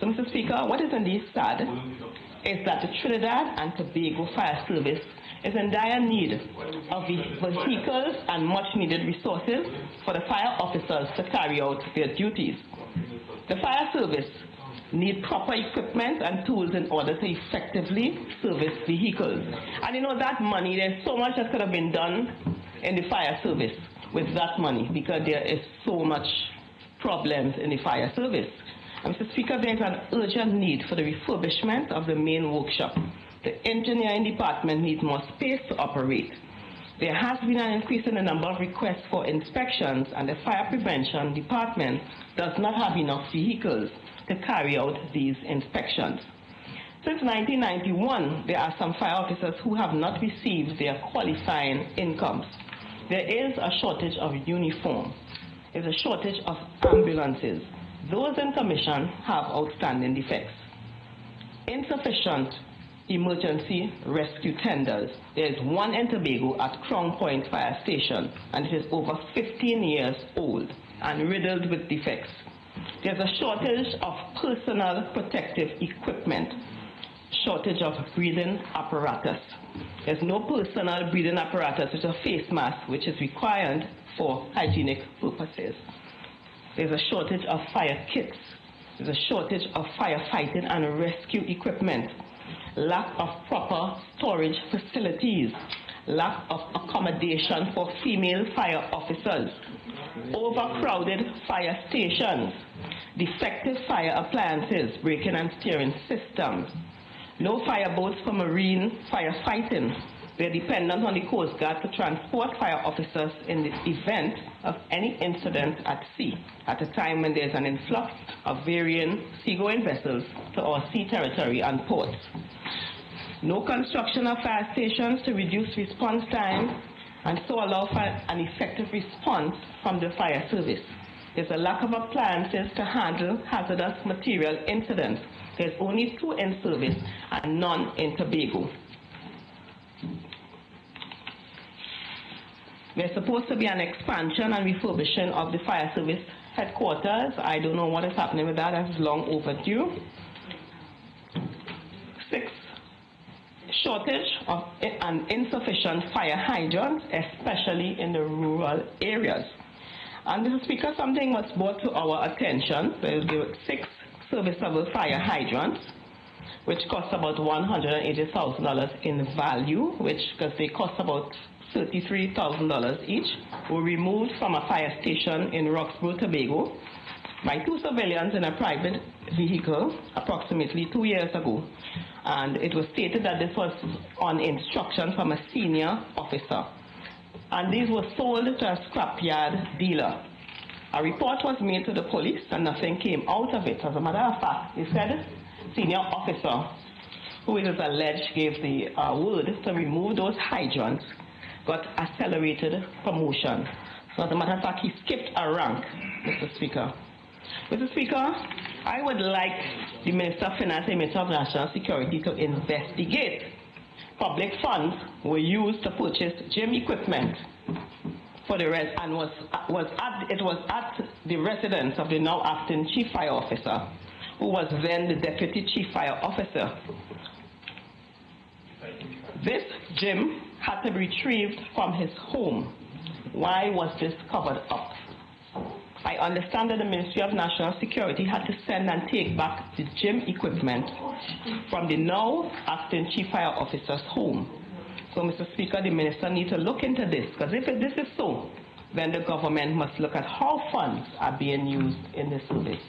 So, Mr. Speaker, what is indeed sad is that the Trinidad and Tobago Fire Service is in dire need of vehicles and much-needed resources for the fire officers to carry out their duties. The fire service need proper equipment and tools in order to effectively service vehicles. And you know that money, there's so much that could have been done in the fire service with that money because there is so much problems in the fire service. And Mr. Speaker, there is an urgent need for the refurbishment of the main workshop. The engineering department needs more space to operate. There has been an increase in the number of requests for inspections, and the fire prevention department does not have enough vehicles to carry out these inspections. Since 1991, there are some fire officers who have not received their qualifying incomes. There is a shortage of uniform. There's a shortage of ambulances. Those in commission have outstanding defects. Insufficient emergency rescue tenders. There is one in Tobago at Crown Point Fire Station, and it is over 15 years old and riddled with defects. There's a shortage of personal protective equipment, shortage of breathing apparatus. There's no personal breathing apparatus, which is a face mask, which is required for hygienic purposes. There's a shortage of fire kits. There's a shortage of firefighting and rescue equipment. Lack of proper storage facilities. Lack of accommodation for female fire officers. Overcrowded fire stations. Defective fire appliances, braking and steering systems. No fireboats for marine firefighting. They're dependent on the Coast Guard to transport fire officers in the event of any incident at sea, at a time when there's an influx of varying seagoing vessels to our sea territory and ports. No construction of fire stations to reduce response time and so allow for an effective response from the fire service. There's a lack of appliances to handle hazardous material incidents. There's only 2 in service and none in Tobago. There's supposed to be an expansion and refurbishing of the fire service headquarters. I don't know what is happening with that. That's long overdue. 6, shortage of and insufficient fire hydrants, especially in the rural areas. And Mr. Speaker, something was brought to our attention. There were 6 serviceable fire hydrants, which cost about $180,000 in value, because they cost about $33,000 each, were removed from a fire station in Roxborough, Tobago, by 2 civilians in a private vehicle approximately 2 years ago. And it was stated that this was on instruction from a senior officer. And these were sold to a scrapyard dealer. A report was made to the police and nothing came out of it. As a matter of fact, he said senior officer, who it is alleged gave the word to remove those hydrants, got accelerated promotion. So as a matter of fact, he skipped a rank, Mr. Speaker. Mr. Speaker, I would like the Minister of Finance and Minister of National Security to investigate. Public funds were used to purchase gym equipment for the rest, and it was at the residence of the now acting Chief Fire Officer, who was then the Deputy Chief Fire Officer. This gym had to be retrieved from his home. Why was this covered up? I understand that the Ministry of National Security had to send and take back the gym equipment from the now acting Chief Fire Officer's home. So, Mr. Speaker, the Minister needs to look into this, because if this is so, then the government must look at how funds are being used in this service.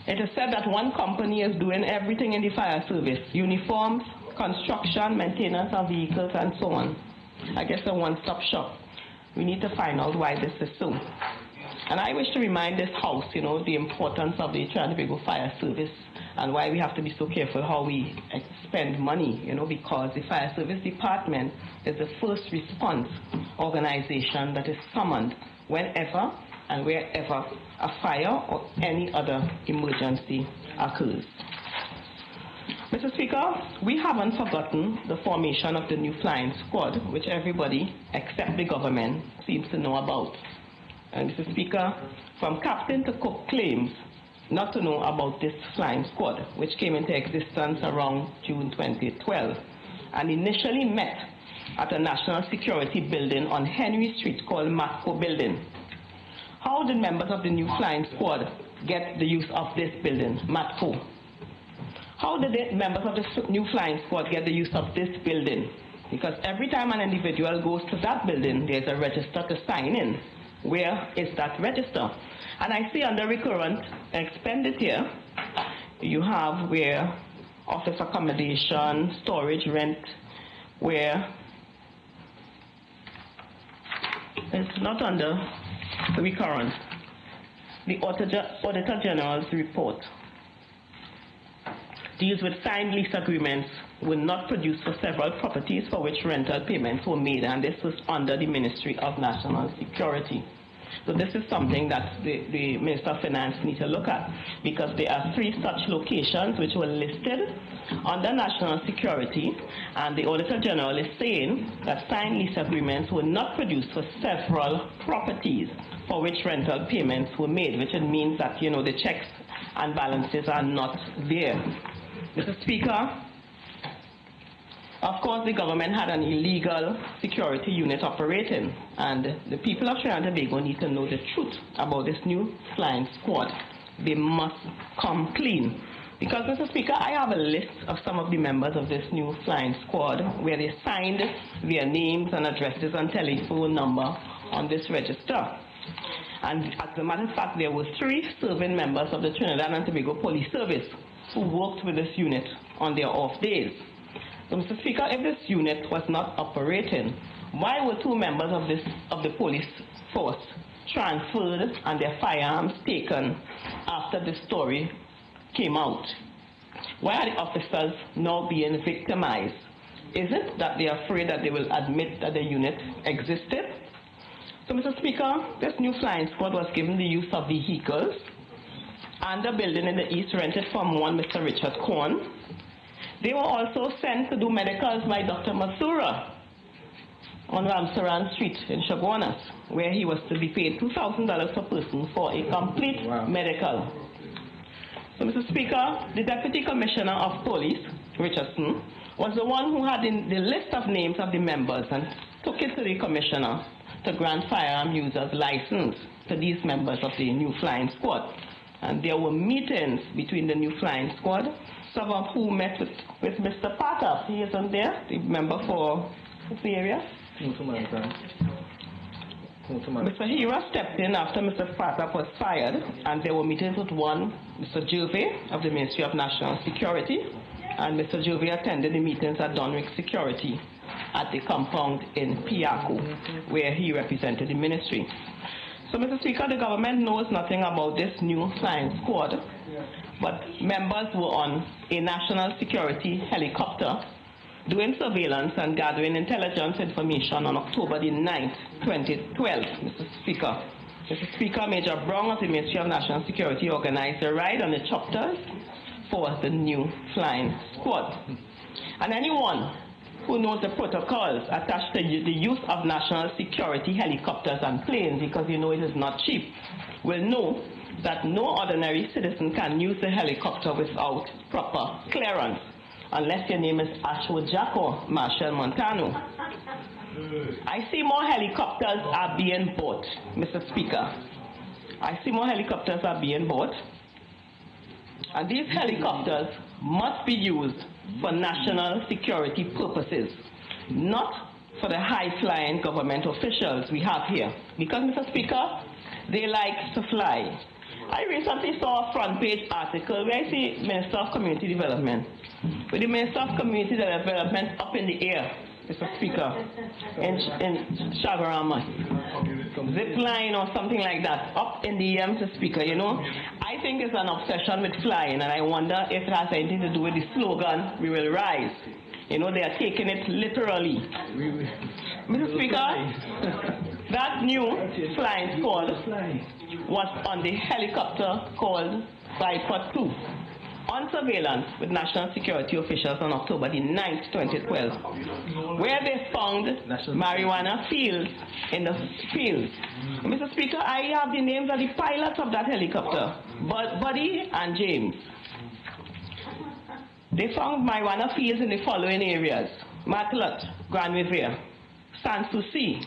It is said that one company is doing everything in the fire service: uniforms, construction, maintenance of vehicles, and so on. I guess a one-stop shop. We need to find out why this is so. And I wish to remind this House, the importance of the Trinidad and Tobago Fire Service and why we have to be so careful how we spend money, because the Fire Service Department is the first response organization that is summoned whenever and wherever a fire or any other emergency occurs. Mr. Speaker, we haven't forgotten the formation of the new flying squad, which everybody except the government seems to know about. And Mr. Speaker, from captain to cook claims not to know about this flying squad, which came into existence around June 2012 and initially met at a national security building on Henry Street called Matco Building. How did members of the new flying squad get the use of this building, Matco? How did the members of the new flying squad get the use of this building? Because every time an individual goes to that building, there's a register to sign in. Where is that register? And I see under recurrent expenditure, you have where office accommodation, storage, rent, where it's not under recurrent. The Auditor General's report deals with signed lease agreements were not produced for several properties for which rental payments were made, and this was under the Ministry of National Security. So this is something that the Minister of Finance needs to look at, because there are 3 such locations which were listed under national security, and the Auditor General is saying that signed lease agreements were not produced for several properties for which rental payments were made, which means that, you know, the checks and balances are not there. Mr. Speaker, of course, the government had an illegal security unit operating, and the people of Trinidad and Tobago need to know the truth about this new flying squad. They must come clean. Because, Mr. Speaker, I have a list of some of the members of this new flying squad where they signed their names and addresses and telephone number on this register. And as a matter of fact, there were 3 serving members of the Trinidad and Tobago Police Service who worked with this unit on their off days. So, Mr. Speaker, if this unit was not operating, why were 2 members of the police force transferred and their firearms taken after this story came out? Why are the officers now being victimized? Is it that they are afraid that they will admit that the unit existed? So, Mr. Speaker, this new flying squad was given the use of vehicles and a building in the east rented from one Mr. Richard Korn. They were also sent to do medicals by Dr. Masura on Ramsaran Street in Chaguanas, where he was to be paid $2,000 per person for a complete medical. So, Mr. Speaker, the Deputy Commissioner of Police, Richardson, was the one who had the list of names of the members and took it to the Commissioner to grant firearm users license to these members of the new flying squad. And there were meetings between the new flying squad, some of whom met with Mr. Patap. He isn't there, the member for the area. Mr. Hira stepped in after Mr. Patap was fired, and there were meetings with one, Mr. Gervais of the Ministry of National Security, and Mr. Gervais attended the meetings at Donwick Security at the compound in Piaco, where he represented the ministry. So, Mr. Speaker, the government knows nothing about this new flying squad, but members were on a national security helicopter doing surveillance and gathering intelligence information on October the 9th, 2012, Mr. Speaker. Mr. Speaker, Major Brown of the Ministry of National Security organized a ride on the chopters for the new flying squad. And anyone who knows the protocols attached to the use of national security helicopters and planes, because you know it is not cheap, will know that no ordinary citizen can use the helicopter without proper clearance, unless your name is Ashwood Jack or Marshall Montano. I see more helicopters are being bought, Mr. Speaker. I see more helicopters are being bought, and these helicopters must be used for national security purposes, not for the high-flying government officials we have here. Because, Mr. Speaker, they like to fly. I recently saw a front-page article where I see Minister of Community Development, with the Minister of Community Development up in the air, Mr. Speaker, in Chagarama, zip line or something like that, up in the air, Mr. Speaker. You know, I think it's an obsession with flying, and I wonder if it has anything to do with the slogan, "We will rise." You know, they are taking it literally. Mr. Speaker, that new flying squad was on the helicopter called Viper 2. on surveillance with national security officials on October the 9th, 2012, where they found marijuana fields in the fields. Mr. Speaker, I have the names of the pilots of that helicopter, Buddy and James. They found marijuana fields in the following areas: Martelot, Grand Riviere, Sanssouci,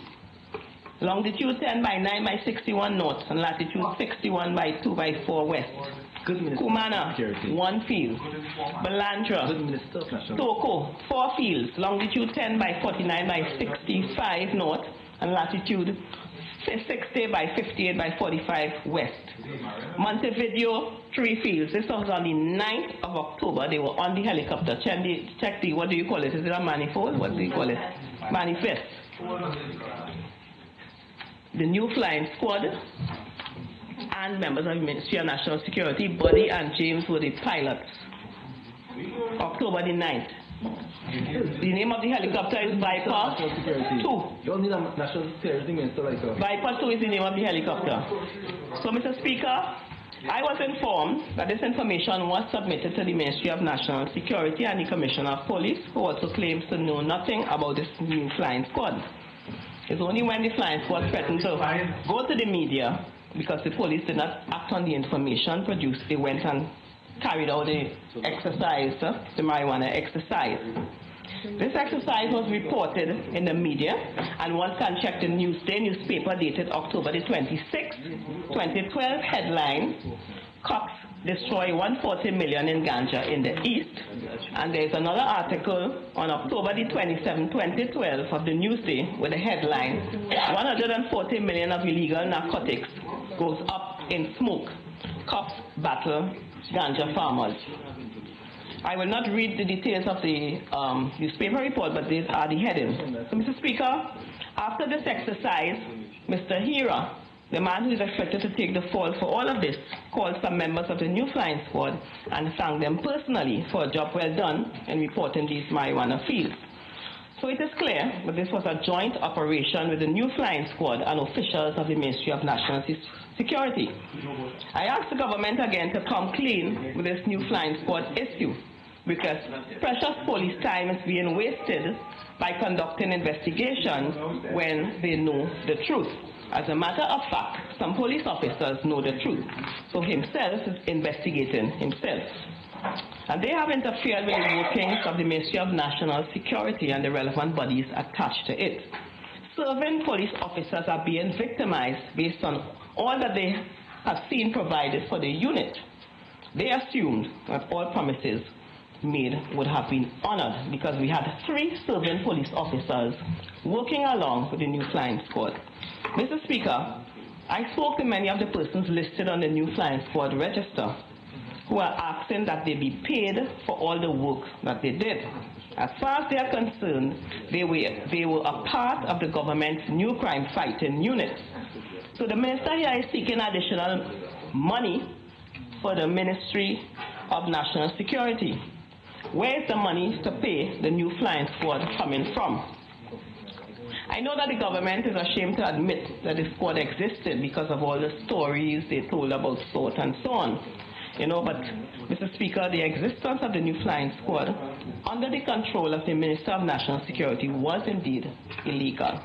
longitude 10 by 9 by 61 north and latitude 61 by 2 by 4 west. Kumana, 1 field. Balandra, Toko, 4 fields, longitude 10 by 49 by 65 north and latitude 60 by 58 by 45 west. Montevideo, 3 fields. This was on the 9th of October. They were on the helicopter. Check the, what do you call it? Is it a manifold? What do you call it? Manifest. The new flying squad and members of the Ministry of National Security, Buddy and James, were the pilots. October the 9th. The name of the helicopter is Viper 2. You don't need a national security minister like that. Viper 2 is the name of the helicopter. So, Mr. Speaker, I was informed that this information was submitted to the Ministry of National Security and the Commissioner of Police, who also claims to know nothing about this new flying squad. It's only when the flying squad threatened to go to the media, because the police did not act on the information produced, they went and carried out the exercise, the marijuana exercise. This exercise was reported in the media, and one can check the Newsday newspaper dated October the 26th, 2012, headline, Cox destroy 140 million in ganja in the East. And there is another article on October the 27th, 2012 of the Newsday with the headline, 140 million of illegal narcotics goes up in smoke. Cops battle ganja farmers. I will not read the details of the newspaper report, but these are the headings. So, Mr. Speaker, after this exercise, Mr. Hira, the man who is expected to take the fall for all of this, called some members of the new flying squad and thanked them personally for a job well done in reporting these marijuana fields. So it is clear that this was a joint operation with the new flying squad and officials of the Ministry of National Security. I ask the government again to come clean with this new flying squad issue, because precious police time is being wasted by conducting investigations when they know the truth. As a matter of fact, some police officers know the truth, so himself is investigating himself. And they have interfered with the workings of the Ministry of National Security and the relevant bodies attached to it. Serving police officers are being victimized based on all that they have seen provided for the unit. They assumed that all promises made would have been honored because we had 3 serving police officers working along with the new flying squad. Mr. Speaker, I spoke to many of the persons listed on the new flying squad register who are asking that they be paid for all the work that they did. As far as they are concerned, they were a part of the government's new crime fighting unit. So the minister here is seeking additional money for the Ministry of National Security. Where is the money to pay the new flying squad coming from? I know that the government is ashamed to admit that the squad existed because of all the stories they told about SORT and so on. You know, but, Mr. Speaker, the existence of the new flying squad under the control of the Minister of National Security was indeed illegal.